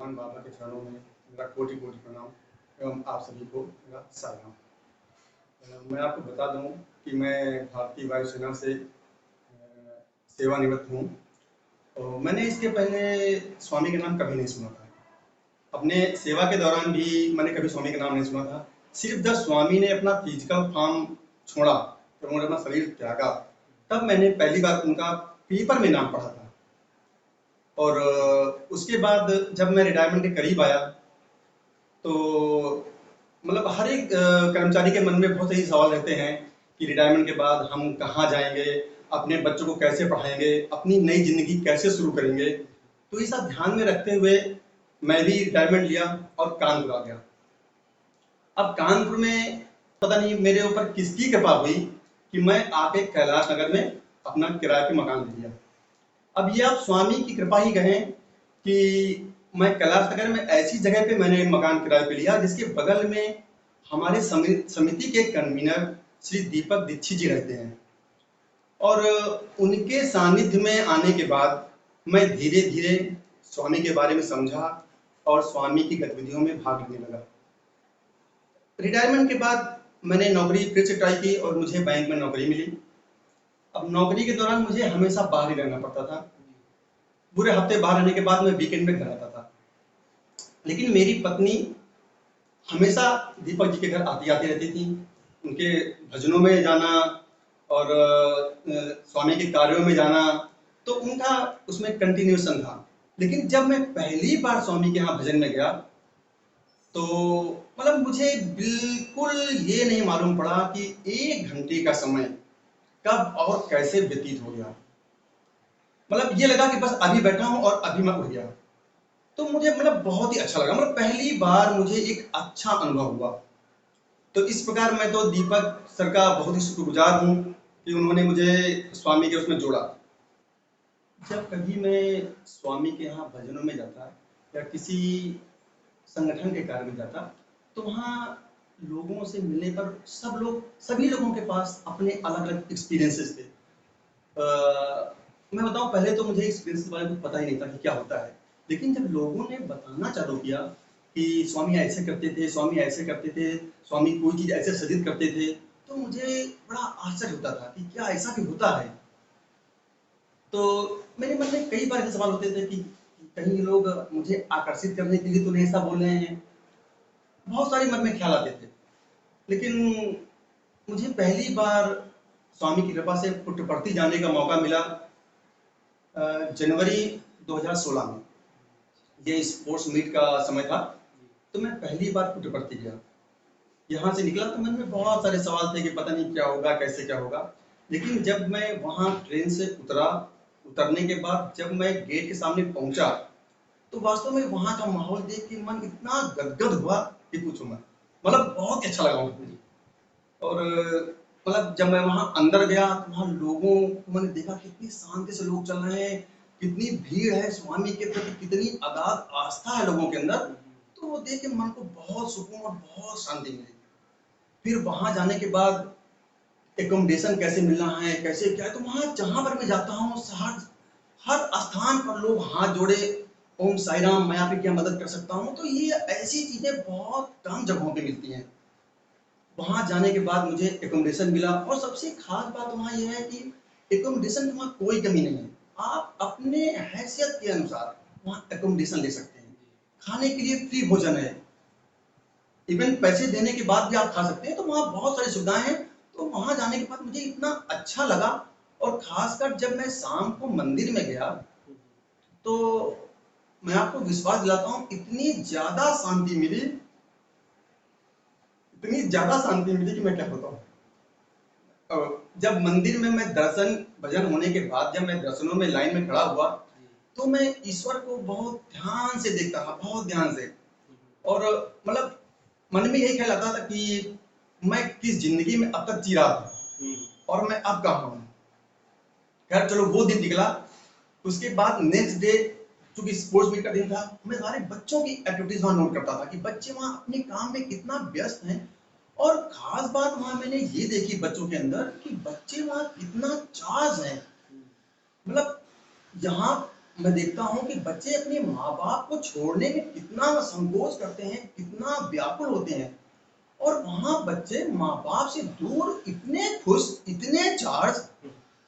भगवान बाबा के चरणों में मेरा कोटि कोटि प्रणाम एवं आप सभी को मेरा सलाम। मैं आपको बता दूं कि मैं भारतीय वायुसेना से सेवानिवृत्त हूँ। और मैंने इसके पहले स्वामी का नाम कभी नहीं सुना था। अपने सेवा के दौरान भी मैंने कभी स्वामी का नाम नहीं सुना था। सिर्फ जब स्वामी ने अपना फिजिकल फॉर्म छोड़ा, जब उन्होंने अपना शरीर त्यागा, तब मैंने पहली बार उनका पेपर में नाम पढ़ा था। और उसके बाद जब मैं रिटायरमेंट के करीब आया तो मतलब हर एक कर्मचारी के मन में बहुत सही सवाल रहते हैं कि रिटायरमेंट के बाद हम कहाँ जाएंगे, अपने बच्चों को कैसे पढ़ाएंगे, अपनी नई जिंदगी कैसे शुरू करेंगे। तो ये सब ध्यान में रखते हुए मैं भी रिटायरमेंट लिया और कानपुर आ गया। अब कानपुर में पता नहीं मेरे ऊपर किसकी कृपा हुई कि मैं आके कैलाश नगर में अपना किराए पे मकान ले लिया। अब ये आप स्वामी की कृपा ही कहें कि मैं कैलाश नगर में ऐसी जगह पे मैंने मकान किराए पे लिया जिसके बगल में हमारे समिति के कन्वीनर श्री दीपक दीक्षित जी रहते हैं। और उनके सानिध्य में आने के बाद मैं धीरे धीरे स्वामी के बारे में समझा और स्वामी की गतिविधियों में भाग लेने लगा। रिटायरमेंट के बाद मैंने नौकरी फिर से ट्राई की और मुझे बैंक में नौकरी मिली। अब नौकरी के दौरान मुझे हमेशा बाहर ही रहना पड़ता था। पूरे हफ्ते बाहर रहने के बाद मैं वीकेंड में घर आता था। लेकिन मेरी पत्नी हमेशा दीपक जी के घर आती आती रहती थी। उनके भजनों में जाना और स्वामी के कार्यों में जाना, तो उनका उसमें कंटिन्यूएशन था। लेकिन जब मैं पहली बार स्वामी के यहाँ भजन में गया तो मतलब मुझे बिल्कुल ये नहीं मालूम पड़ा कि 1 घंटे का समय कब और कैसे व्यतीत हो गया। मतलब ये लगा कि बस अभी बैठा हूँ और अभी मैं उठ गया। तो मुझे मतलब बहुत ही अच्छा लगा। मतलब पहली बार मुझे एक अच्छा अनुभव हुआ। तो इस प्रकार मैं तो दीपक सर का बहुत ही शुक्रगुजार हूँ कि उन्होंने मुझे स्वामी के उसमें जोड़ा। जब कभी मैं स्वामी के यहाँ भजनों में जाता या किसी संगठन के कार्य में जाता तो वहाँ लोगों से मिलने पर सभी लोगों के पास अपने अलग अलग एक्सपीरियंसेस थे। मैं बताऊं, पहले तो मुझे एक्सपीरियंस के बारे में पता ही नहीं था कि क्या होता है। लेकिन जब लोगों ने बताना चालू किया कि स्वामी ऐसे करते थे, स्वामी ऐसे करते थे, स्वामी कोई चीज ऐसे सजित करते थे, तो मुझे बड़ा आश्चर्य होता था कि क्या ऐसा भी होता है। तो मेरे मन में कई बार ऐसे सवाल होते थे कि कहीं लोग मुझे आकर्षित करने के लिए तो नहीं ऐसा बोल रहे हैं। बहुत सारे मन में ख्याल आते थे। लेकिन मुझे पहली बार स्वामी की कृपा से पुट्टपर्ती जाने का मौका मिला जनवरी 2016 में। ये स्पोर्ट्स मीट का समय था। तो मैं पहली बार पुट्टपर्ती गया। यहाँ से निकला तो मन में बहुत सारे सवाल थे कि पता नहीं क्या होगा, कैसे क्या होगा। लेकिन जब मैं वहाँ ट्रेन से उतरने के बाद जब मैं गेट के सामने पहुंचा तो वास्तव में वहाँ का माहौल देख के मन इतना गदगद हुआ कि पूछो मत। मतलब बहुत ही अच्छा लगा मुझे। और मतलब जब मैं वहां अंदर गया तो वहां लोगों को मैंने देखा कितनी शांति से लोग चल रहे हैं, कितनी भीड़ है, स्वामी के प्रति कितनी अगाध आस्था है लोगों के अंदर। तो वो देख के मन को बहुत सुकून और बहुत शांति मिली। फिर वहां जाने के बाद एकोमोडेशन कैसे मिलना है, कैसे क्या है, तो वहां जहां पर मैं जाता हूँ हर स्थान पर लोग हाथ जोड़े, ओम साई राम, मैं आपकी क्या मदद कर सकता हूँ। तो ये ऐसी चीजें बहुत कम जगहों पे मिलती हैं। वहां जाने के बाद मुझे एकोमोडेशन मिला और सबसे खास बात वहां यह है कि एकोमोडेशन की वहां कोई कमी नहीं है। आप अपने हैसियत के अनुसार वहां एकोमोडेशन ले सकते हैं। खाने के लिए फ्री भोजन है, इवन पैसे देने के बाद भी आप खा सकते हैं। तो वहां बहुत सारी सुविधाएं हैं। तो वहां जाने के बाद मुझे इतना अच्छा लगा। और खासकर जब मैं शाम को मंदिर में गया तो मैं आपको विश्वास दिलाता हूँ इतनी ज्यादा शांति मिली, इतनी ज्यादा शांति मिली कि मैं क्या बताऊं। जब मंदिर में मैं दर्शन भजन होने के बाद जब मैं दर्शनों में लाइन में खड़ा हुआ तो मैं ईश्वर को बहुत ध्यान से देखता था, बहुत ध्यान से। और मतलब मन में यही ख्याल आता था कि मैं किस जिंदगी में अब तक जी रहा था और मैं अब कहाँ हूँ। खैर चलो वो दिन निकला। उसके बाद नेक्स्ट डे, चूंकि स्पोर्ट्स मीट का दिन था, मैं सारे बच्चों की एक्टिविटीज वहां नोट करता था कि बच्चे वहां अपने काम में कितना व्यस्त हैं। और खास बात वहां मैंने ये देखी बच्चों के अंदर कि बच्चे वहां कितना चार्ज है। मतलब यहाँ मैं देखता हूँ कि बच्चे अपने माँ बाप को छोड़ने में कितना संकोच करते हैं, कितना व्याकुल होते हैं, और वहाँ बच्चे माँ बाप से दूर इतने खुश, इतने चार्ज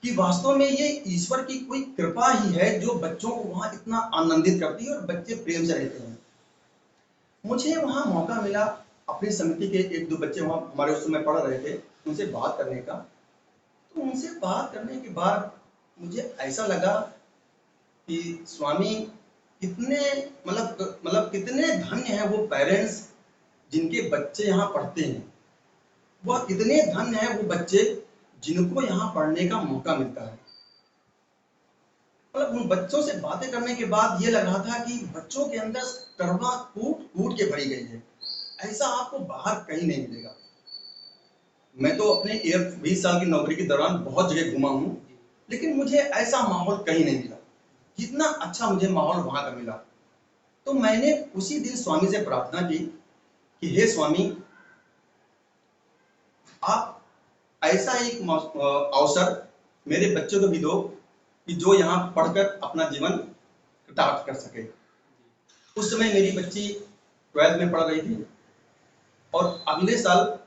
कि वास्तव में ये ईश्वर की कोई कृपा ही है जो बच्चों को वहाँ इतना आनंदित करती है और बच्चे प्रेम से रहते हैं। मुझे वहाँ मौका मिला अपनी समिति के एक दो बच्चे वहाँ हमारे उस समय पढ़ रहे थे, उनसे बात करने का। तो उनसे बात करने के बाद मुझे ऐसा लगा कि स्वामी कितने मतलब कितने धन्य हैं वो पेरेंट्स जिनके बच्चे यहाँ पढ़ते हैं। वह कितने धन्य हैं वो बच्चे जिनको यहाँ पढ़ने का मौका मिलता है। मतलब उन बच्चों से बातें करने के बाद ये लग रहा था कि बच्चों के अंदर करुणा कूट कूट के भरी गई है। ऐसा आपको बाहर कहीं नहीं मिलेगा। मैं तो अपने 20 साल की नौकरी के दौरान बहुत जगह घूमा हूँ, लेकिन मुझे ऐसा माहौल कहीं नहीं मिला जितना अच्छा मुझे माहौल वहां का मिला। तो मैंने उसी दिन स्वामी से प्रार्थना की कि हे स्वामी, आप ऐसा एक अवसर मेरे बच्चों को भी दो कि जो यहाँ पढ़कर अपना जीवन कृतार्थ कर सके। उस समय मेरी बच्ची 12th में पढ़ रही थी और अगले साल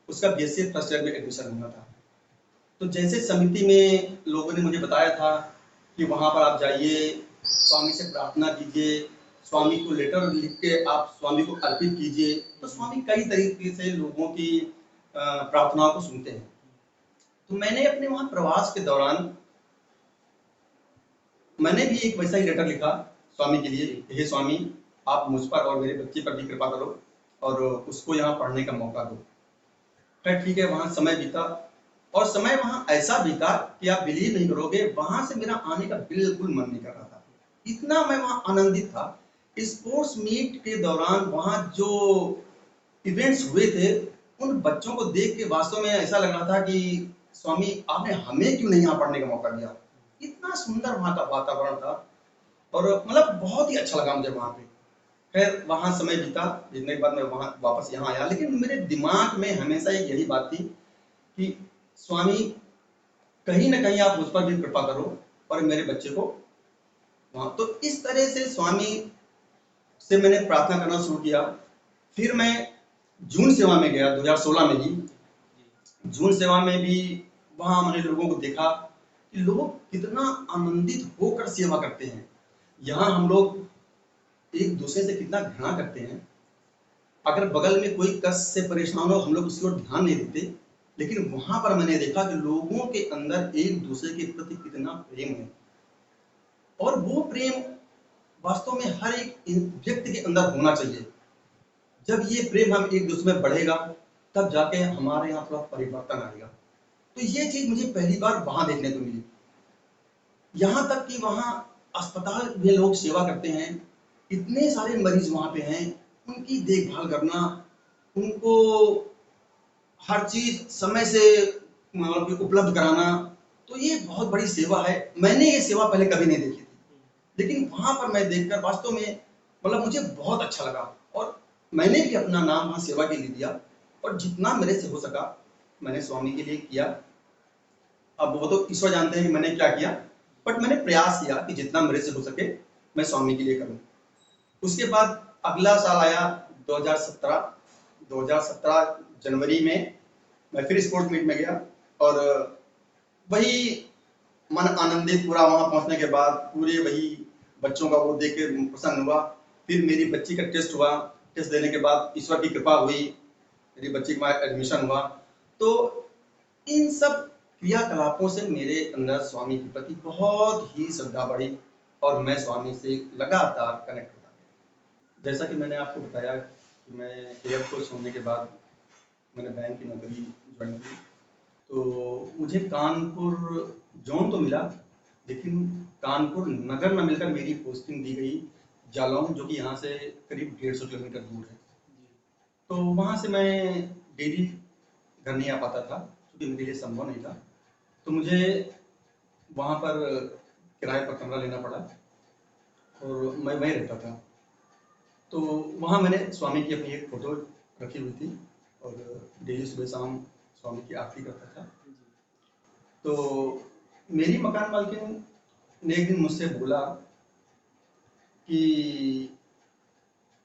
उसका बीएससी फर्स्ट ईयर में एडमिशन होना था। तो जैसे समिति में लोगों ने मुझे बताया था कि वहां पर आप जाइए, स्वामी से प्रार्थना कीजिए, स्वामी को लेटर लिख के आप स्वामी को अर्पित कीजिए। तो स्वामी कई तरीके से लोगों की प्रार्थनाओं को सुनते हैं। तो मैंने अपने वहां प्रवास के दौरान मैंने भी एक वैसा ही लेटर लिखा स्वामी के लिए, हे स्वामी, आप मुझ पर और मेरे बच्चे पर भी कृपा करो और उसको यहाँ पढ़ने का मौका दो। खैर ठीक है, वहां समय बीता और समय वहां ऐसा बीता कि आप बिलीव नहीं करोगे, वहां से मेरा आने का बिल्कुल मन नहीं कर रहा था। इतना मैं वहां आनंदित था। स्पोर्ट्स मीट के दौरान वहां जो इवेंट्स हुए थे, उन बच्चों को देख के वास्तव में ऐसा लग रहा था कि स्वामी आपने हमें क्यों नहीं यहाँ पढ़ने का मौका दिया। इतना सुंदर वहां का वातावरण था और मतलब बहुत ही अच्छा लगा मुझे वहां पे। खैर वहां समय बीता, बीतने के बाद मैं वहां वापस यहाँ आया, लेकिन मेरे दिमाग में हमेशा एक यही बात थी कि स्वामी कहीं ना कहीं आप मुझ पर भी कृपा करो और मेरे बच्चे को वहां। तो इस तरह से स्वामी से मैंने प्रार्थना करना शुरू किया। फिर मैं जून सेवा में गया 2016 में ही। जून सेवा में भी वहां मैंने लोगों को देखा कि लोग कितना आनंदित होकर सेवा करते हैं। यहाँ हम लोग एक दूसरे से कितना घृणा करते हैं। अगर बगल में कोई कष्ट से परेशान हो, हम लोग उसकी ओर ध्यान नहीं देते, लेकिन वहां पर मैंने देखा कि लोगों के अंदर एक दूसरे के प्रति कितना प्रेम है और वो प्रेम वास्तव में हर एक व्यक्ति के अंदर होना चाहिए। जब ये प्रेम हम एक दूसरे में बढ़ेगा तब जाके हमारे यहाँ थोड़ा परिवर्तन आएगा। तो ये चीज मुझे पहली बार वहां देखने को मिली। यहाँ तक कि वहाँ अस्पताल में लोग सेवा करते हैं, इतने सारे मरीज वहां पे हैं, उनकी देखभाल करना, उनको हर चीज समय से मतलब उपलब्ध कराना, तो ये बहुत बड़ी सेवा है। मैंने ये सेवा पहले कभी नहीं देखी थी, लेकिन वहां पर मैं देखकर वास्तव में मतलब मुझे बहुत अच्छा लगा और मैंने भी अपना नाम वहां सेवा के लिए दिया और जितना मेरे से हो सका मैंने स्वामी के लिए किया। अब वो तो ईश्वर जानते हैं कि मैंने क्या किया, बट मैंने प्रयास किया कि जितना मेरे से हो सके मैं स्वामी के लिए करूं। उसके बाद अगला साल आया 2017। 2017 जनवरी में मैं फिर स्पोर्ट्स मीट में गया और वही मन आनंदित पूरा। वहां पहुंचने के बाद पूरे वही बच्चों का वो देख के प्रसन्न हुआ। फिर मेरी बच्ची का टेस्ट हुआ, टेस्ट देने के बाद ईश्वर की कृपा हुई, मेरी बच्ची का एडमिशन हुआ। तो इन सब क्रियाकलापों से मेरे अंदर स्वामी के प्रति बहुत ही श्रद्धा बढ़ी और मैं स्वामी से लगातार कनेक्ट होता गया। जैसा कि मैंने आपको बताया कि मैं एयर फोर्स होने के बाद मैंने बैंक की नौकरी ज्वाइन की, तो मुझे कानपुर जोन तो मिला, लेकिन कानपुर नगर न मिलकर मेरी पोस्टिंग दी गई जालौन, जो कि यहाँ से करीब 150 किलोमीटर दूर है। तो वहाँ से मैं डेली घर नहीं आ पाता था क्योंकि मेरे लिए संभव नहीं था। तो मुझे वहाँ पर किराए पर कमरा लेना पड़ा और मैं वहीं रहता था। तो वहाँ मैंने स्वामी की अपनी एक फ़ोटो रखी हुई थी और डेली सुबह शाम स्वामी की आरती करता था। तो मेरी मकान मालकिन ने एक दिन मुझसे बोला कि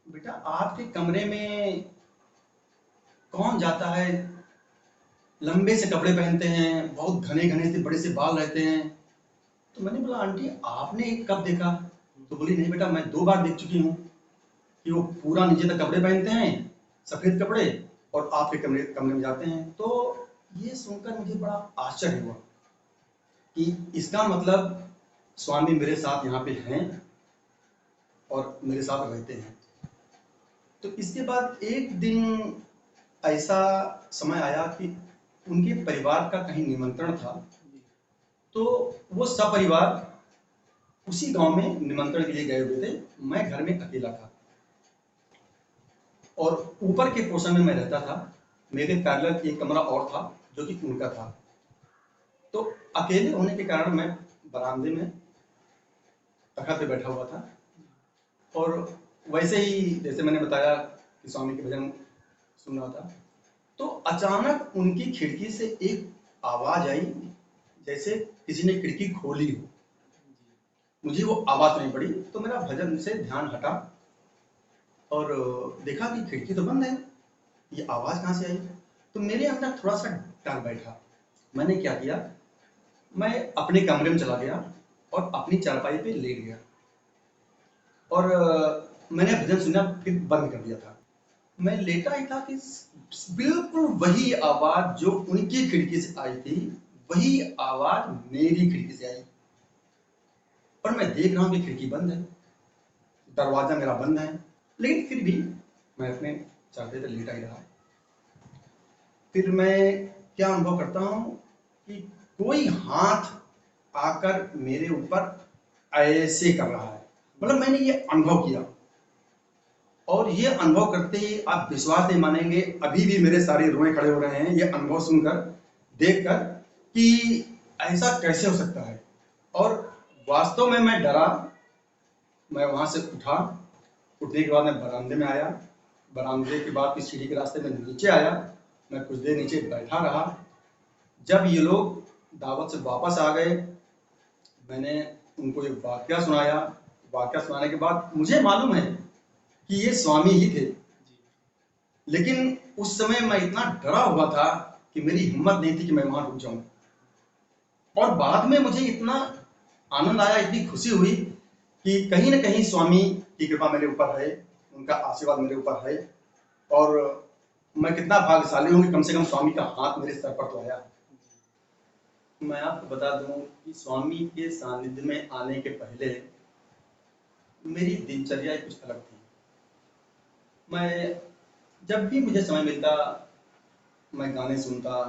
बेटा आपके कमरे में कौन जाता है, लंबे से कपड़े पहनते हैं, बहुत घने घने से बड़े से बाल रहते हैं। तो मैंने बोला आंटी आपने कब देखा? तो बोली नहीं बेटा मैं 2 बार देख चुकी हूँ कि वो पूरा नीचे तक कपड़े पहनते हैं, सफेद कपड़े, और आपके कमरे कमरे में जाते हैं। तो ये सुनकर मुझे बड़ा आश्चर्य हुआ कि इसका मतलब स्वामी मेरे साथ यहाँ पे हैं और मेरे साथ रहते हैं। तो इसके बाद एक दिन ऐसा समय आया कि उनके परिवार का कहीं निमंत्रण था, तो वो सपरिवार उसी गांव में निमंत्रण के लिए गए हुए थे। मैं घर में अकेला था और ऊपर के पोर्शन में मैं रहता था। मेरे पैरेलल एक कमरा और था जो कि उनका था। तो अकेले होने के कारण मैं बरामदे में तखत पे बैठा हुआ था और वैसे ही जैसे मैंने बताया कि स्वामी के भजन सुन रहा था, तो अचानक उनकी खिड़की से एक आवाज आई जैसे किसी ने खिड़की खोली हो। मुझे वो आवाज नहीं पड़ी तो मेरा भजन से ध्यान हटा और देखा कि खिड़की तो बंद है, ये आवाज कहाँ से आई? तो मेरे अंदर थोड़ा सा डर बैठा। मैंने क्या किया, मैं अपने कमरे में चला गया और अपनी चारपाई पे लेट गया और मैंने भजन सुनना फिर बंद कर दिया था। मैं लेटा ही था कि बिल्कुल वही आवाज जो उनकी खिड़की से आई थी, वही आवाज मेरी खिड़की से आई। और मैं देख रहा हूँ कि खिड़की बंद है, दरवाजा मेरा बंद है, लेकिन फिर भी मैं अपने चारपाई पे लेटा ही रहा। फिर मैं क्या अनुभव करता हूँ कि कोई हाथ आकर मेरे ऊपर ऐसे कर रहा है। मतलब मैंने ये अनुभव किया और ये अनुभव करते ही आप विश्वास नहीं मानेंगे, अभी भी मेरे सारे रोए खड़े हो रहे हैं ये अनुभव सुनकर, देखकर कि ऐसा कैसे हो सकता है। और वास्तव में मैं डरा। मैं वहां से उठा, उठने के बाद मैं बरामदे में आया, बरामदे के बाद फिर सीढ़ी के रास्ते में नीचे आया। मैं कुछ देर नीचे बैठा रहा। जब ये लोग दावत से वापस आ गए, मैंने उनको एक वाक्या सुनाया। वाक्या सुनाने के बाद मुझे मालूम है कि ये स्वामी ही थे, लेकिन उस समय मैं इतना डरा हुआ था कि मेरी हिम्मत नहीं थी कि मैं वहां रुक जाऊं। और बाद में मुझे इतना आनंद आया, इतनी खुशी हुई कि कहीं ना कहीं स्वामी की कृपा मेरे ऊपर है, उनका आशीर्वाद मेरे ऊपर है और मैं कितना भाग्यशाली हूं कि कम से कम स्वामी का हाथ मेरे सर पर तो आया। मैं आपको बता दूं कि स्वामी के सानिध्य में आने के पहले मेरी दिनचर्या कुछ अलग थी। मैं जब भी मुझे समय मिलता मैं गाने सुनता,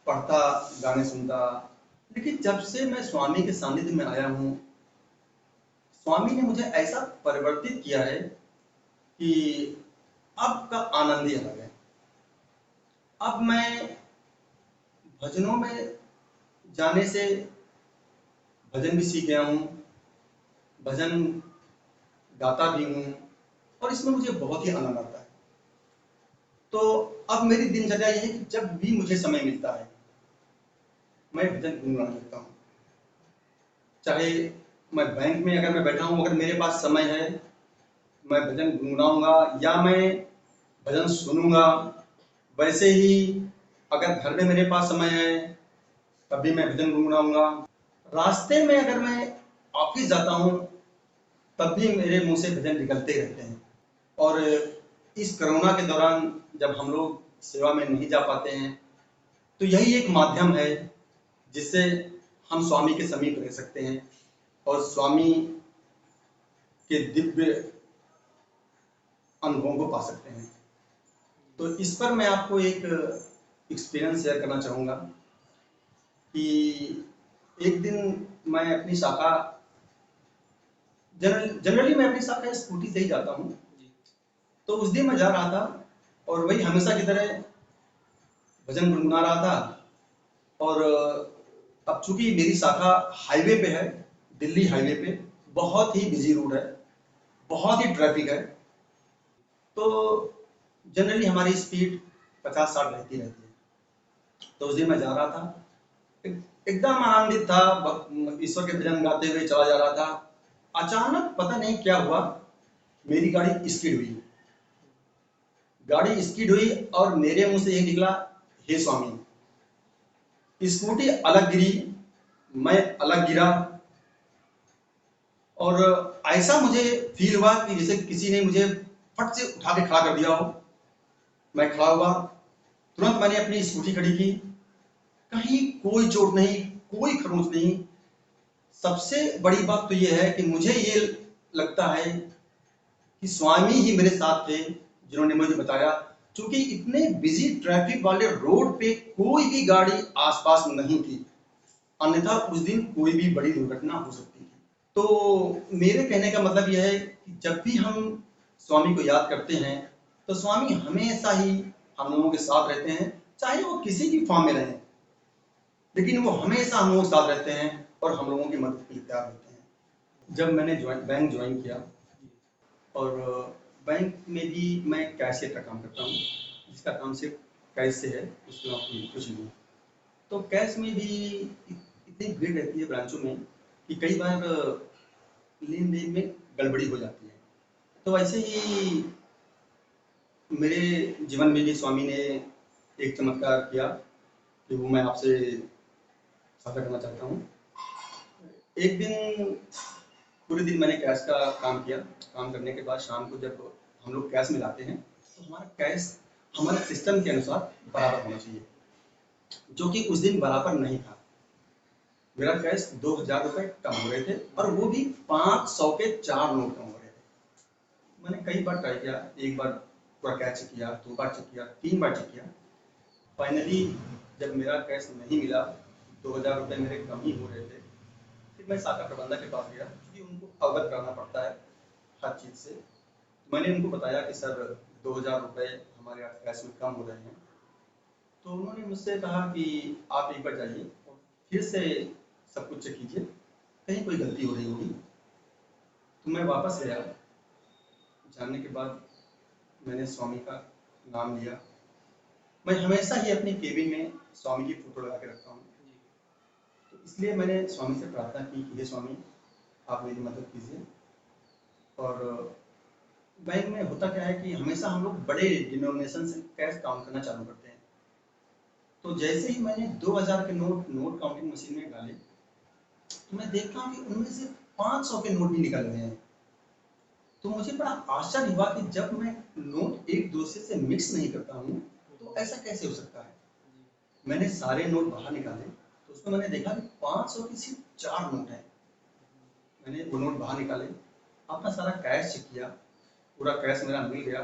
पढ़ता, गाने सुनता। लेकिन जब से मैं स्वामी के सानिध्य में आया हूँ, स्वामी ने मुझे ऐसा परिवर्तित किया है कि अब का आनंद ही अलग है। अब मैं भजनों में जाने से भजन भी सीख गया हूँ, भजन गाता भी हूँ और इसमें मुझे बहुत ही आनंद आता है। तो अब मेरी दिनचर्या यह है कि जब भी मुझे समय मिलता है मैं भजन गुनगुनाने लगता हूँ। चाहे मैं बैंक में अगर मैं बैठा हूँ, अगर मेरे पास समय है मैं भजन गुनगुनाऊंगा या मैं भजन सुनूंगा। वैसे ही अगर घर में मेरे पास समय है तब भी मैं भजन गुनगुनाऊंगा। रास्ते में अगर मैं ऑफिस जाता हूँ तब भी मेरे मुंह से भजन निकलते रहते हैं। और इस कोरोना के दौरान जब हम लोग सेवा में नहीं जा पाते हैं तो यही एक माध्यम है जिससे हम स्वामी के समीप रह सकते हैं और स्वामी के दिव्य अनुभवों को पा सकते हैं। तो इस पर मैं आपको एक एक्सपीरियंस शेयर करना चाहूँगा कि एक दिन मैं अपनी शाखा जनरली मैं अपनी शाखा स्कूटी से ही जाता हूँ। तो उस दिन मैं जा रहा था और वही हमेशा की तरह भजन गुनगुना रहा था। और अब चूंकि मेरी शाखा हाईवे पे है, दिल्ली हाईवे पे, बहुत ही बिजी रोड है, बहुत ही ट्रैफिक है। तो जनरली हमारी स्पीड 50-60 रहती है। तो उस दिन मैं जा रहा था, एकदम आनंदित था, ईश्वर के भजन गाते हुए चला जा रहा था। अचानक पता नहीं क्या हुआ, मेरी गाड़ी स्किड हुई। गाड़ी स्किड हुई और मेरे मुंह से यही निकला, हे स्वामी। स्कूटी अलग गिरी, मैं अलग गिरा, और ऐसा मुझे फील हुआ कि जैसे किसी ने मुझे फट से उठा के खड़ा कर दिया हो। मैं खड़ा हुआ, तुरंत मैंने अपनी स्कूटी खड़ी की। कहीं कोई चोट नहीं, कोई खरोंच नहीं। सबसे बड़ी बात तो यह है कि मुझे ये लगता है कि स्वामी ही मेरे साथ थे, जिन्होंने मुझे बताया। क्योंकि इतने बिजी ट्रैफिक वाले रोड पे कोई भी गाड़ी आसपास नहीं थी, अन्यथा उस दिन कोई भी बड़ी दुर्घटना हो सकती थी। तो मेरे कहने का मतलब यह है कि जब भी हम स्वामी को याद करते हैं, तो स्वामी हमेशा ही हम लोगों के साथ रहते हैं, चाहे वो किसी भी फॉर्म में रहें, लेकिन वो हमेशा हम लोगों के साथ रहते हैं और हम लोगों की मदद के लिए तैयार रहते हैं। जब मैंने बैंक ज्वाइन किया, और बैंक में भी मैं कैशियर का काम करता हूँ, जिसका काम सिर्फ कैश से है, उसके अलावा कुछ नहीं। तो कैश में भी इतनी भीड़ रहती है ब्रांचों में कि कई बार लेन देन में गड़बड़ी हो जाती है। तो ऐसे ही मेरे जीवन में भी स्वामी ने एक चमत्कार किया, कि वो मैं आपसे साझा करना चाहता हूँ। एक दिन पूरे दिन मैंने कैश का काम किया। काम करने के बाद शाम को जब हम लोग कैश मिलाते हैं, तो हमारा कैश हमारे सिस्टम के अनुसार बराबर होना चाहिए, जो कि उस दिन बराबर नहीं था। मेरा कैश 2000 रुपये कम हो रहे थे, और वो भी 500 के 4 नोट कम हो रहे थे। मैंने कई बार ट्राई किया, एक बार पूरा कैश चेक किया, 2 बार चेक किया, 3 बार चेक किया। फाइनली जब मेरा कैश नहीं मिला, 2000 रुपये मेरे कम ही हो रहे थे, फिर मैं शाखा प्रबंधक के पास गया, क्योंकि उनको अवगत कराना पड़ता है हर चीज़ से। मैंने उनको बताया कि सर 2000 रुपये हमारे यहाँ कैश में कम हो रहे हैं। तो उन्होंने मुझसे कहा कि आप एक बार जाइए और फिर से सब कुछ चेक कीजिए, कहीं कोई गलती हो रही होगी। तो मैं वापस गया। जानने के बाद मैंने स्वामी का नाम लिया। मैं हमेशा ही अपने केबिन में स्वामी की फोटो लगा के रखता हूँ। तो इसलिए मैंने स्वामी से प्रार्थना की कि हे स्वामी, आप मेरी मदद कीजिए। और बैंक में होता क्या है कि हमेशा हम लोग बड़े डिनोमिनेशन से कैश काउंट करना चालू करते हैं। तो जैसे ही मैंने 2000 के नोट काउंटिंग मशीन में डाले, तो मैं देखता हूँ कि उनमें से 500 के नोट भी निकल रहे हैं। तो मुझे बड़ा आश्चर्य हुआ कि जब मैं नोट एक दूसरे से मिक्स नहीं करता हूँ, तो ऐसा कैसे हो सकता है। मैंने सारे नोट बाहर निकाले, तो उसमें मैंने देखा कि 500 की सिर्फ 4 नोट है। मैंने वो नोट बाहर निकाले, अपना सारा कैश चेक किया, पूरा कैश मेरा मिल गया।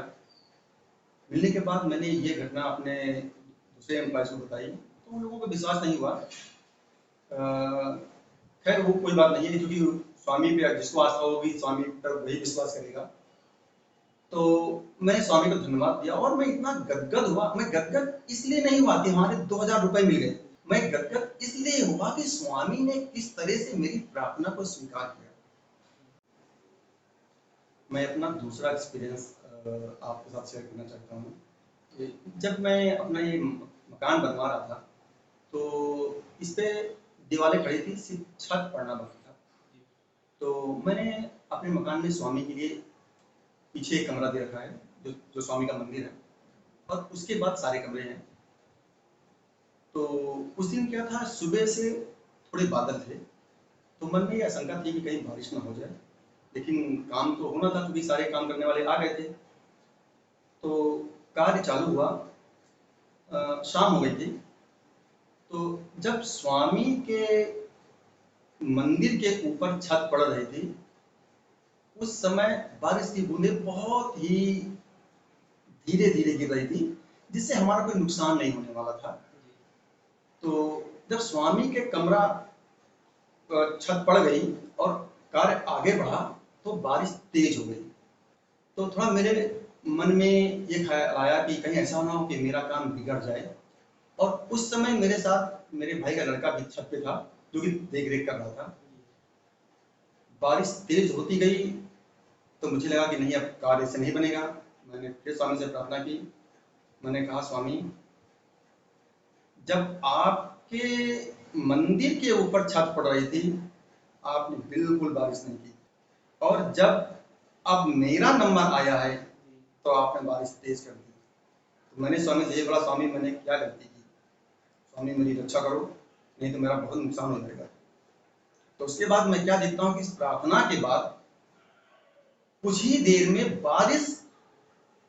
मिलने के बाद मैंने ये घटना अपने दूसरे एम्प्लॉयज को बताई, तो उन लोगों को विश्वास नहीं हुआ। खैर वो कोई बात नहीं है, क्योंकि स्वामी पे जिसको आस्था होगी, स्वामी पर वही विश्वास करेगा। तो मैंने स्वामी को धन्यवाद दिया, और मैं इतना गदगद हुआ। मैं गदगद इसलिए नहीं हुआ कि हमारे 2000 रुपये मिल गए, मैं गदगद इसलिए हुआ कि स्वामी ने किस तरह से मेरी प्रार्थना को स्वीकार किया। मैं अपना दूसरा एक्सपीरियंस आपके साथ शेयर करना चाहता हूँ। जब मैं अपना ये मकान बनवा रहा था, तो इस पे दीवारें खड़ी थी, सिर्फ छत पड़ना बाकी था। तो मैंने अपने मकान में स्वामी के लिए पीछे एक कमरा दे रखा है, जो स्वामी का मंदिर है, और उसके बाद सारे कमरे हैं। तो उस दिन क्या था, सुबह से थोड़े बादल थे, तो मन में ये आशंका थी कि कहीं बारिश ना हो जाए, लेकिन काम तो होना था क्योंकि सारे काम करने वाले आ गए थे। तो कार्य चालू हुआ, शाम हो गई थी। तो जब स्वामी के मंदिर के ऊपर छत पड़ रही थी, उस समय बारिश की बूंदें बहुत ही धीरे धीरे गिर रही थी, जिससे हमारा कोई नुकसान नहीं होने वाला था। तो जब स्वामी के कमरा छत पड़ गई और कार्य आगे बढ़ा, तो बारिश तेज हो गई। तो थोड़ा मेरे मन में ये ख्याल आया कि कहीं ऐसा ना हो कि मेरा काम बिगड़ जाए। और उस समय मेरे साथ मेरे भाई का लड़का भी छत पे था, जो कि देख रेख कर रहा था। बारिश तेज होती गई, तो मुझे लगा कि नहीं, अब कार्य से नहीं बनेगा। मैंने फिर स्वामी से प्रार्थना की। मैंने कहा, स्वामी, जब आपके मंदिर के ऊपर छत पड़ रही थी, आपने बिल्कुल बारिश नहीं की। और जब अब मेरा नंबर आया है तो आपने बारिश तेज कर दी। तो मैंने स्वामी से ये बोला, स्वामी मैंने क्या गलती की, स्वामी मेरी रक्षा करो, नहीं तो मेरा बहुत नुकसान हो जाएगा। तो उसके बाद मैं क्या देखता हूँ कि इस प्रार्थना के बाद कुछ ही देर में बारिश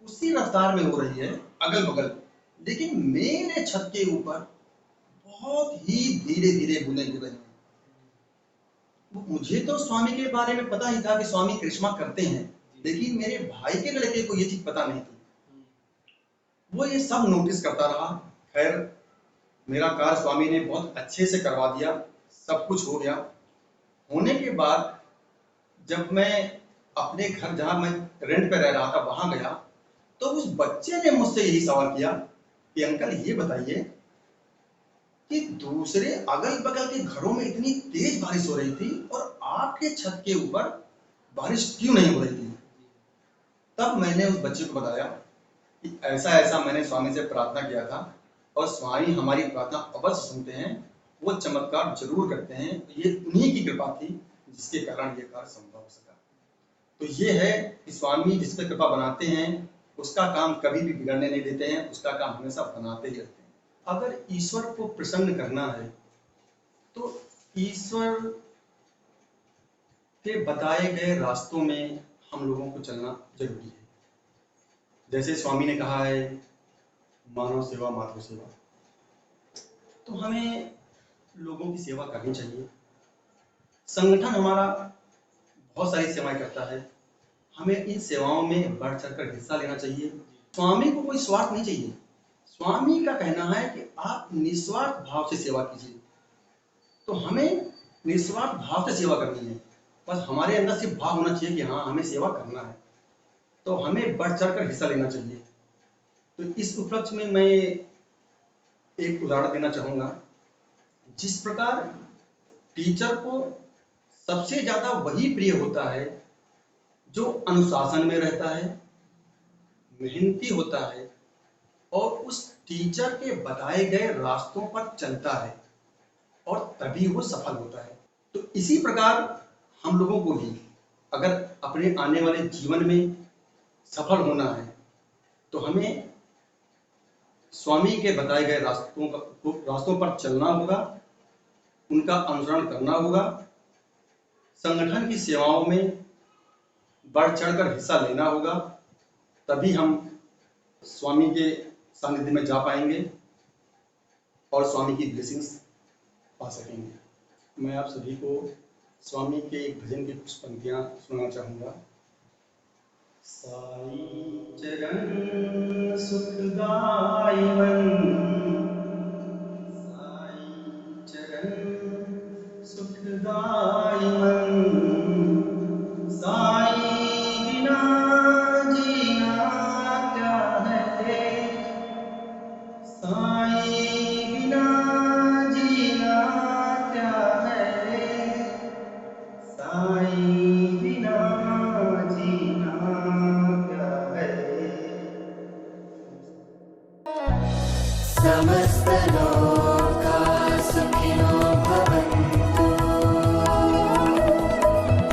उसी रफ्तार में हो रही है अगल बगल, लेकिन मेरे छत के ऊपर बहुत ही धीरे धीरे बूंदें गिर रही हैं। मुझे तो स्वामी के बारे में पता ही था कि स्वामी करिश्मा करते हैं, लेकिन मेरे भाई के लड़के को ये चीज पता नहीं थी। वो ये सब नोटिस करता रहा। खैर मेरा कार्य स्वामी ने बहुत अच्छे से करवा दिया, सब कुछ हो गया। होने के बाद जब मैं अपने घर जहां मैं रेंट पे रह रहा था वहां गया, तो उस बच्चे ने मुझसे यही सवाल किया कि अंकल ये बताइए कि दूसरे अगल बगल के घरों में इतनी तेज बारिश हो रही थी और आपके छत के ऊपर बारिश क्यों नहीं हो रही थी। तब मैंने उस बच्चे को बताया कि ऐसा ऐसा मैंने स्वामी से प्रार्थना किया था और स्वामी हमारी प्रार्थना अवश्य सुनते हैं, वो चमत्कार जरूर करते हैं, ये उन्हीं की कृपा थी जिसके कारण ये कार्य संभव हो सका। तो ये है कि स्वामी जिस पे कृपा बनाते हैं उसका काम कभी भी बिगड़ने नहीं देते हैं, उसका काम हमेशा बनाते ही रहते हैं। अगर ईश्वर को प्रसन्न करना है तो ईश्वर के बताए गए रास्तों में हम लोगों को चलना जरूरी है। जैसे स्वामी ने कहा है मानव सेवा माधव सेवा, तो हमें लोगों की सेवा करनी चाहिए। संगठन हमारा बहुत सारी सेवाएं करता है, हमें इन सेवाओं में बढ़ चढ़कर हिस्सा लेना चाहिए। स्वामी को कोई स्वार्थ नहीं चाहिए। स्वामी का कहना है कि आप निस्वार्थ भाव से सेवा कीजिए, तो हमें निस्वार्थ भाव से सेवा करनी है। बस हमारे अंदर सिर्फ भाव होना चाहिए कि हाँ हमें सेवा करना है, तो हमें बढ़ चढ़कर हिस्सा लेना चाहिए। तो इस उपलक्ष्य में मैं एक उदाहरण देना चाहूंगा। जिस प्रकार टीचर को सबसे ज्यादा वही प्रिय होता है जो अनुशासन में रहता है, मेहनती होता है और उस टीचर के बताए गए रास्तों पर चलता है और तभी वो सफल होता है। तो इसी प्रकार हम लोगों को भी अगर अपने आने वाले जीवन में सफल होना है तो हमें स्वामी के बताए गए रास्तों पर चलना होगा, उनका अनुसरण करना होगा, संगठन की सेवाओं में बढ़ चढ़कर हिस्सा लेना होगा, तभी हम स्वामी के सानिध्य में जा पाएंगे और स्वामी की ब्लेसिंग्स पा सकेंगे। मैं आप सभी को स्वामी के एक भजन की कुछ पंक्तियां सुनाना चाहूंगा। साई चरण सुखदाई मन, साई चरण सुखदाई मन, साई बिना जीना क्या है, साई बिना जीना क्या है, साई बिना जीना क्या है। समस्त लोग